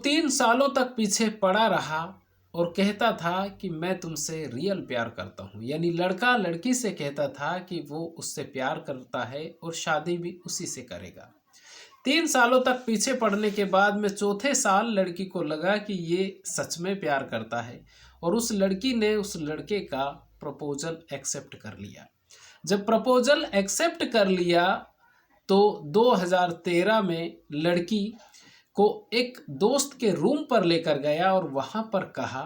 3 सालों तक पीछे पड़ा रहा और कहता था कि मैं तुमसे रियल प्यार करता हूँ। यानी लड़का लड़की से कहता था कि वो उससे प्यार करता है और शादी भी उसी से करेगा। 3 सालों तक पीछे पड़ने के बाद में चौथे साल लड़की को लगा कि ये सच में प्यार करता है और उस लड़की ने उस लड़के का प्रपोजल एक्सेप्ट कर लिया। जब प्रपोजल एक्सेप्ट कर लिया तो 2013 में लड़की को एक दोस्त के रूम पर लेकर गया और वहाँ पर कहा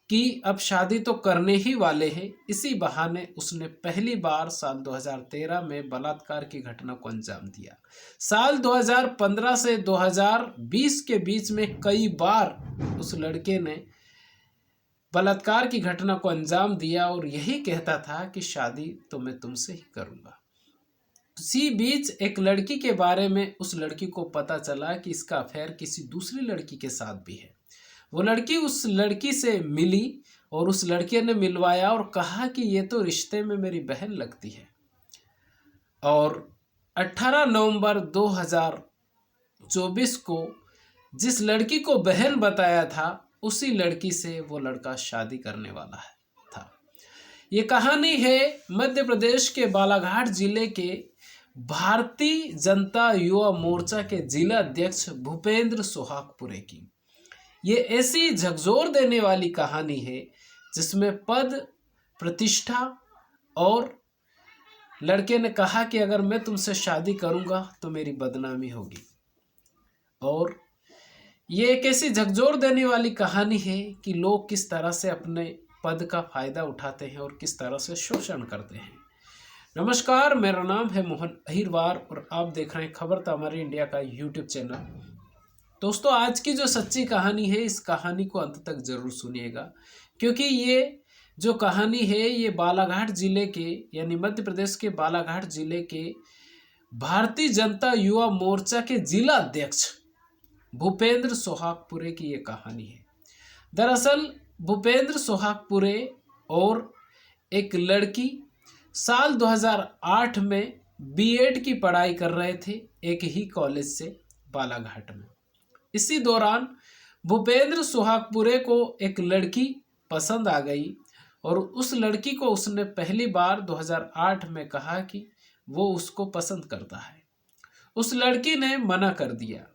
कि अब शादी तो करने ही वाले हैं। इसी बहाने उसने पहली बार साल 2013 में बलात्कार की घटना को अंजाम दिया। साल 2015 से 2020 के बीच में कई बार उस लड़के ने बलात्कार की घटना को अंजाम दिया और यही कहता था कि शादी तो मैं तुमसे ही करूँगा। उसी बीच एक लड़की के बारे में उस लड़की को पता चला कि इसका अफेयर किसी दूसरी लड़की के साथ भी है। वो लड़की उस लड़की से मिली और उस लड़के ने मिलवाया और कहा कि ये तो रिश्ते में मेरी बहन लगती है। और 18 नवंबर 2024 को जिस लड़की को बहन बताया था उसी लड़की से वो लड़का शादी करने वाला था। ये कहानी है मध्य प्रदेश के बालाघाट जिले के भारतीय जनता युवा मोर्चा के जिला अध्यक्ष भूपेंद्र सोहागपुरे की। ये ऐसी झकझोर देने वाली कहानी है जिसमें पद, प्रतिष्ठा और लड़के ने कहा कि अगर मैं तुमसे शादी करूंगा तो मेरी बदनामी होगी। और ये एक ऐसी झकझोर देने वाली कहानी है कि लोग किस तरह से अपने पद का फायदा उठाते हैं और किस तरह से शोषण करते हैं। नमस्कार, मेरा नाम है मोहन अहिरवार और आप देख रहे हैं खबर हमारे इंडिया का यूट्यूब चैनल। दोस्तों, आज की जो सच्ची कहानी है इस कहानी को अंत तक जरूर सुनिएगा, क्योंकि ये जो कहानी है ये बालाघाट जिले के यानी मध्य प्रदेश के बालाघाट जिले के भारतीय जनता युवा मोर्चा के जिला अध्यक्ष भूपेंद्र सोहागपुरे की ये कहानी है। दरअसल भूपेंद्र सोहागपुरे और एक लड़की साल 2008 में बीएड की पढ़ाई कर रहे थे एक ही कॉलेज से बालाघाट में। इसी दौरान भूपेंद्र सोहागपुरे को एक लड़की पसंद आ गई और उस लड़की को उसने पहली बार 2008 में कहा कि वो उसको पसंद करता है। उस लड़की ने मना कर दिया।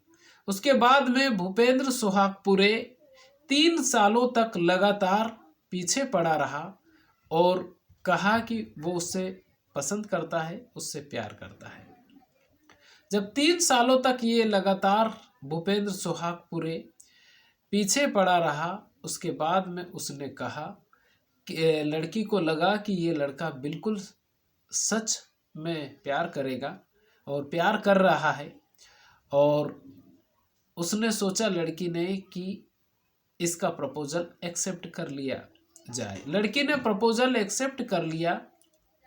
उसके बाद में भूपेंद्र सोहागपुरे 3 सालों तक लगातार पीछे पड़ा रहा और कहा कि वो उससे पसंद करता है, उससे प्यार करता है। जब 3 सालों तक ये लगातार भूपेंद्र सोहागपुरे पीछे पड़ा रहा, उसके बाद में उसने कहा कि लड़की को लगा कि ये लड़का बिल्कुल सच में प्यार करेगा और प्यार कर रहा है। और उसने सोचा लड़की ने कि इसका प्रपोजल एक्सेप्ट कर लिया जाए। लड़की ने प्रपोजल एक्सेप्ट कर लिया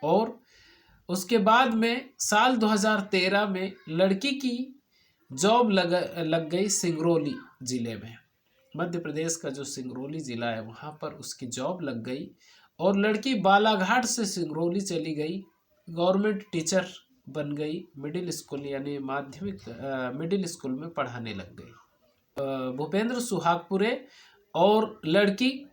और उसके बाद में साल 2013 में लड़की की जॉब लग गई सिंगरौली ज़िले में। मध्य प्रदेश का जो सिंगरौली ज़िला है वहाँ पर उसकी जॉब लग गई और लड़की बालाघाट से सिंगरौली चली गई, गवर्नमेंट टीचर बन गई, मिडिल स्कूल यानी माध्यमिक मिडिल स्कूल में पढ़ाने लग गई। भूपेंद्र सोहागपुरे और लड़की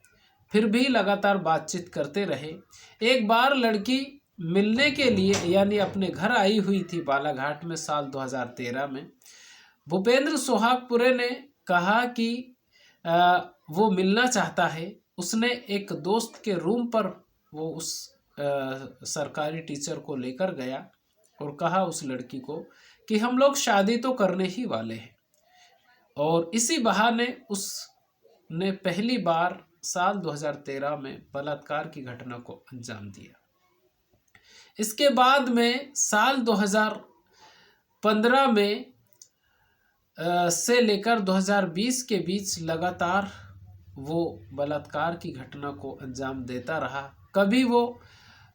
फिर भी लगातार बातचीत करते रहे। एक बार लड़की मिलने के लिए यानी अपने घर आई हुई थी बालाघाट में साल 2013 में। भूपेंद्र सोहागपुरे ने कहा कि वो मिलना चाहता है। उसने एक दोस्त के रूम पर वो उस सरकारी टीचर को लेकर गया और कहा उस लड़की को कि हम लोग शादी तो करने ही वाले हैं। और इसी बहाने उसने पहली बार साल 2013 में बलात्कार की घटना को अंजाम दिया। इसके बाद में साल 2015 में से लेकर 2020 के बीच लगातार वो बलात्कार की घटना को अंजाम देता रहा। कभी वो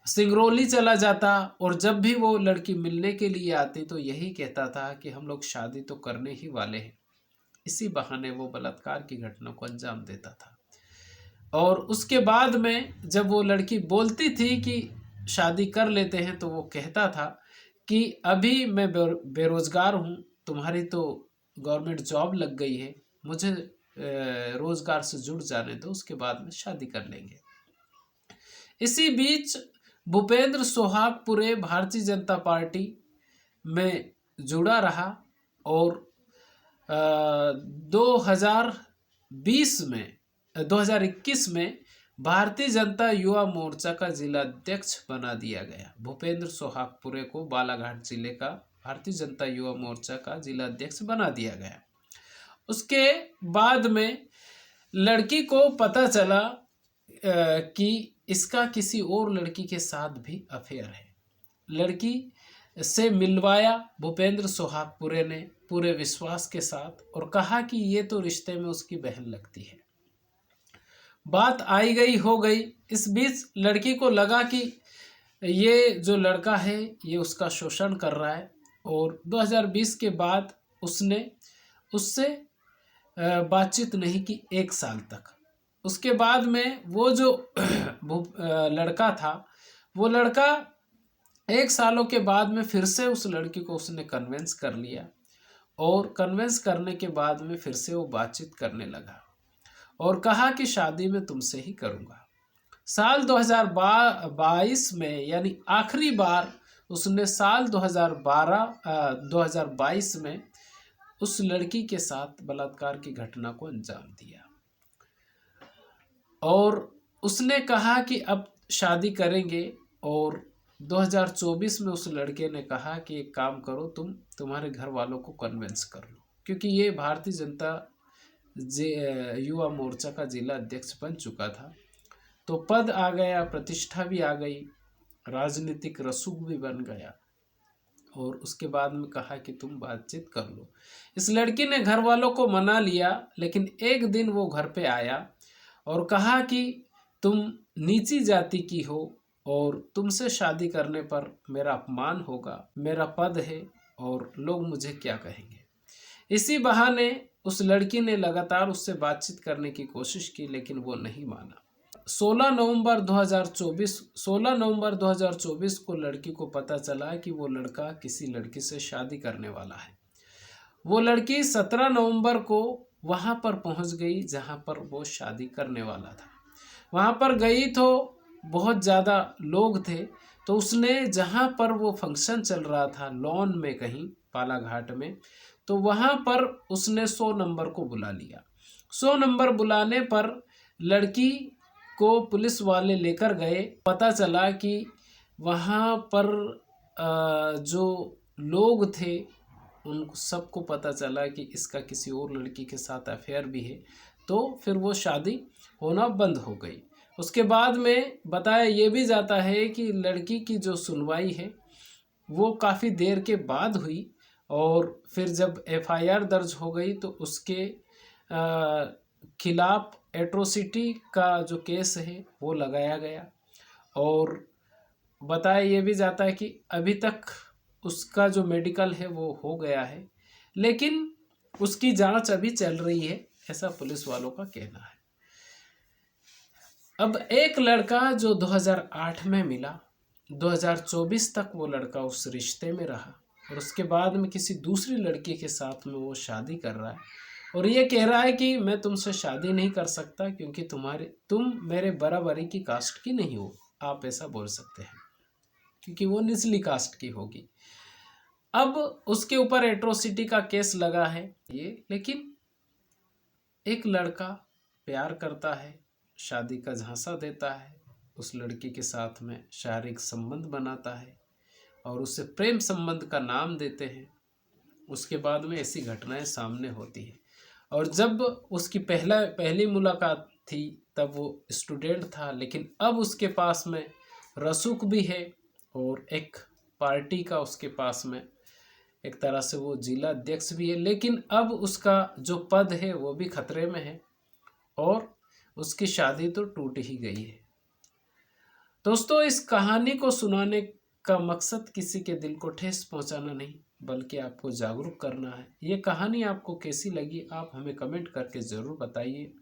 सिंगरौली चला जाता और जब भी वो लड़की मिलने के लिए आती तो यही कहता था कि हम लोग शादी तो करने ही वाले हैं। इसी बहाने वो बलात्कार की घटना को अंजाम देता था। और उसके बाद में जब वो लड़की बोलती थी कि शादी कर लेते हैं तो वो कहता था कि अभी मैं बेरोजगार हूँ, तुम्हारी तो गवर्नमेंट जॉब लग गई है मुझे रोजगार से जुड़ जाने दो, उसके बाद में शादी कर लेंगे। इसी बीच भूपेंद्र सोहागपुरे भारतीय जनता पार्टी में जुड़ा रहा और 2021 में भारतीय जनता युवा मोर्चा का जिला अध्यक्ष बना दिया गया। भूपेंद्र सोहागपुरे को बालाघाट जिले का भारतीय जनता युवा मोर्चा का जिला अध्यक्ष बना दिया गया। उसके बाद में लड़की को पता चला कि इसका किसी और लड़की के साथ भी अफेयर है। लड़की से मिलवाया भूपेंद्र सोहागपुरे ने पूरे विश्वास के साथ और कहा कि ये तो रिश्ते में उसकी बहन लगती है। बात आई गई हो गई। इस बीच लड़की को लगा कि ये जो लड़का है ये उसका शोषण कर रहा है और 2020 के बाद उसने उससे बातचीत नहीं की 1 साल तक। उसके बाद में वो जो लड़का था, वो लड़का 1 सालों के बाद में फिर से उस लड़की को उसने कन्विंस कर लिया और कन्विंस करने के बाद में फिर से वो बातचीत करने लगा और कहा कि शादी मैं तुमसे ही करूँगा। साल 2022 में यानी आखिरी बार उसने साल 2022 में उस लड़की के साथ बलात्कार की घटना को अंजाम दिया और उसने कहा कि अब शादी करेंगे। और 2024 में उस लड़के ने कहा कि एक काम करो, तुम्हारे घर वालों को कन्विंस कर लो, क्योंकि ये भारतीय जनता युवा मोर्चा का जिला अध्यक्ष बन चुका था, तो पद आ गया, प्रतिष्ठा भी आ गई, राजनीतिक रसूख भी बन गया। और उसके बाद में कहा कि तुम बातचीत कर लो। इस लड़की ने घर वालों को मना लिया, लेकिन एक दिन वो घर पे आया और कहा कि तुम नीची जाति की हो और तुमसे शादी करने पर मेरा अपमान होगा, मेरा पद है और लोग मुझे क्या कहेंगे। इसी बहाने उस लड़की ने लगातार उससे बातचीत करने की कोशिश की, लेकिन वो नहीं माना। 16 नवंबर 2024 को लड़की को पता चला कि वो लड़का किसी लड़की से शादी करने वाला है। वो लड़की 17 नवंबर को वहाँ पर पहुँच गई जहाँ पर वो शादी करने वाला था। वहाँ पर गई तो बहुत ज़्यादा लोग थे, तो उसने जहाँ पर वो फंक्शन चल रहा था लॉन में कहीं बालाघाट में, तो वहाँ पर उसने 100 नंबर को बुला लिया। 100 नंबर बुलाने पर लड़की को पुलिस वाले लेकर गए। पता चला कि वहाँ पर जो लोग थे उन सबको पता चला कि इसका किसी और लड़की के साथ अफेयर भी है, तो फिर वो शादी होना बंद हो गई। उसके बाद में बताया ये भी जाता है कि लड़की की जो सुनवाई है वो काफ़ी देर के बाद हुई और फिर जब एफआईआर दर्ज हो गई तो उसके खिलाफ एट्रोसिटी का जो केस है वो लगाया गया। और बताया ये भी जाता है कि अभी तक उसका जो मेडिकल है वो हो गया है, लेकिन उसकी जांच अभी चल रही है, ऐसा पुलिस वालों का कहना है। अब एक लड़का जो 2008 में मिला, 2024 तक वो लड़का उस रिश्ते में रहा और उसके बाद में किसी दूसरी लड़की के साथ में वो शादी कर रहा है और ये कह रहा है कि मैं तुमसे शादी नहीं कर सकता क्योंकि तुम मेरे बराबरी की कास्ट की नहीं हो। आप ऐसा बोल सकते हैं क्योंकि वो निचली कास्ट की होगी। अब उसके ऊपर एट्रोसिटी का केस लगा है ये, लेकिन एक लड़का प्यार करता है, शादी का झांसा देता है, उस लड़की के साथ में शारीरिक संबंध बनाता है और उससे प्रेम संबंध का नाम देते हैं। उसके बाद में ऐसी घटनाएं सामने होती हैं। और जब उसकी पहली मुलाकात थी तब वो स्टूडेंट था, लेकिन अब उसके पास में रसूख भी है और एक पार्टी का उसके पास में एक तरह से वो जिला अध्यक्ष भी है, लेकिन अब उसका जो पद है वो भी खतरे में है और उसकी शादी तो टूट ही गई है। दोस्तों, इस कहानी को सुनाने का मकसद किसी के दिल को ठेस पहुंचाना नहीं, बल्कि आपको जागरूक करना है। ये कहानी आपको कैसी लगी आप हमें कमेंट करके ज़रूर बताइए।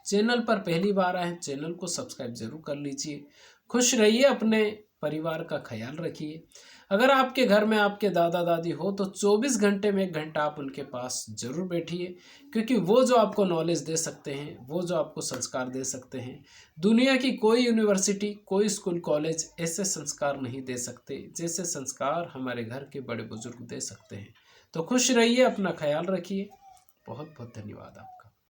चैनल पर पहली बार आए चैनल को सब्सक्राइब जरूर कर लीजिए। खुश रहिए, अपने परिवार का ख्याल रखिए। अगर आपके घर में आपके दादा दादी हो तो 24 घंटे में 1 घंटा आप उनके पास जरूर बैठिए, क्योंकि वो जो आपको नॉलेज दे सकते हैं, वो जो आपको संस्कार दे सकते हैं, दुनिया की कोई यूनिवर्सिटी, कोई स्कूल कॉलेज ऐसे संस्कार नहीं दे सकते जैसे संस्कार हमारे घर के बड़े बुजुर्ग दे सकते हैं। तो खुश रहिए, अपना ख्याल रखिए। बहुत बहुत धन्यवाद आपका।